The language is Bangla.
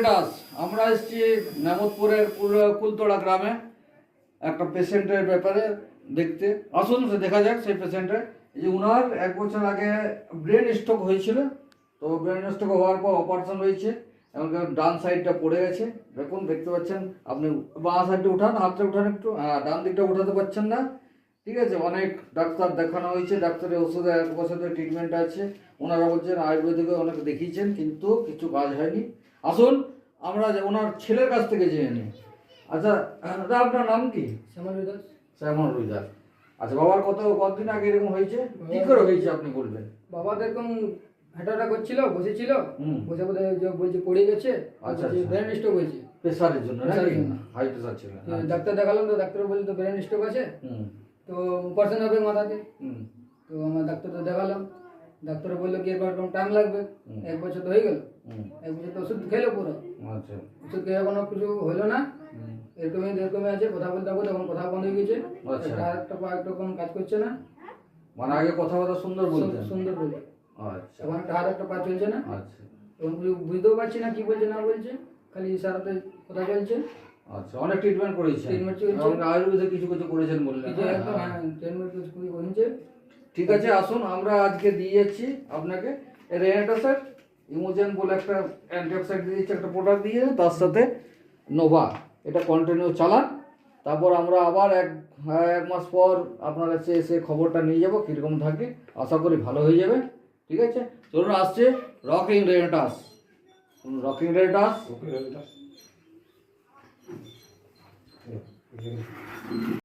দাস, আমরা এসেছি নেমতপুরের কুলতলা গ্রামে একটা পেশেন্টের ব্যাপারে দেখতে। আসুন সে দেখা যাক সেই পেশেন্টের। এই যে উনার 1 বছর আগে ব্রেন স্ট্রোক হয়েছিল, তো ব্রেন স্ট্রোক হওয়ার পর অপারেশন হয়েছে এবং ডান সাইডটা পড়ে গেছে। দেখুন, দেখতে পাচ্ছেন আপনি। বাঁ সাইডটা উঠান, হাতটা উঠান একটু। ডান দিকটা উঠাতে পারছেন না, ঠিক আছে। অনেক ডাক্তার দেখানো হয়েছে, ডাক্তারের ওষুধে 1 বছরের ট্রিটমেন্ট আছে। ওনারা বলছেন আয়ুর্বেদিকে অনেক দেখিয়েছেন, কিন্তু কিছু কাজ হয়নি। আসুন আমরা ওনার ছেলের কাছ থেকে জেনে নিই। আচ্ছা দাদা, আপনার নাম কি? শ্যামল রুইদাস। শ্যামল রুইদাস। আচ্ছা, বাবার কতদিন আগে এরকম হয়েছে, কি করে হয়েছে আপনি বলবেন? বাবা তো এরকম হাঁটাটা করছিল, বসেছিল, বসে বলছে পড়ে গেছে। আচ্ছা, ব্রেন স্ট্রোক হয়েছে প্রেসারের জন্য, প্রেসারের জন্য। হাই প্রেসার ছিল। ডাক্তার দেখালাম, তো ডাক্তার বললো তো ব্রেন স্ট্রোক আছে, তো অপারেশন হবে মাথাতে। তো আমার ডাক্তারটা দেখালাম, ডাক্তার বললো কি এরকম টাইম লাগবে। 1 বছর তো হয়ে গেল, 1 বছর তো ওষুধ খেলো পুরো। আচ্ছা, ওষুধ খেয়ে কোনো কিছু হলো না, এরকমই আছে। কথা বলতে হবে, তখন কথা বন্ধ হয়ে গেছে। আচ্ছা। একটা পা একরকম কাজ করছে না, মানে আগে কথাবার্তা সুন্দর বলতেন? সুন্দর বলছে। আচ্ছা, এখন একটা হাত একটা পা চলছে না। আচ্ছা, তখন বুঝতেও পারছি না কি বলছে না বলছে, খালি ইশারাতে কথা চলছে। আচ্ছা। অনেক ট্রিটমেন্ট করেছেন? ট্রিটমেন্ট চলছে। এবং আয়ুর্বেদে কিছু কিছু করেছেন বললেন? এই যে একদম ট্রিটমেন্ট খুবই হয়েছে। ঠিক আছে, আসুন আমরা আজকে দিয়ে যাচ্ছি আপনাকে রেনাটাসের ইমোজেন বলে একটা অ্যান্টিঅক্সিডেন্ট দিয়ে দিচ্ছি, একটা প্রোডাক্ট দিয়ে, তার সাথে নোভা। এটা কন্টিনিউ চালান। তারপর আমরা আবার এক মাস পর আপনার কাছে এসে খবরটা নিয়ে যাবো কীরকম থাকে। আশা করি ভালো হয়ে যাবে। ঠিক আছে, চলুন আসছে রকিং রেনাটাস। রকিং রেনাটাস।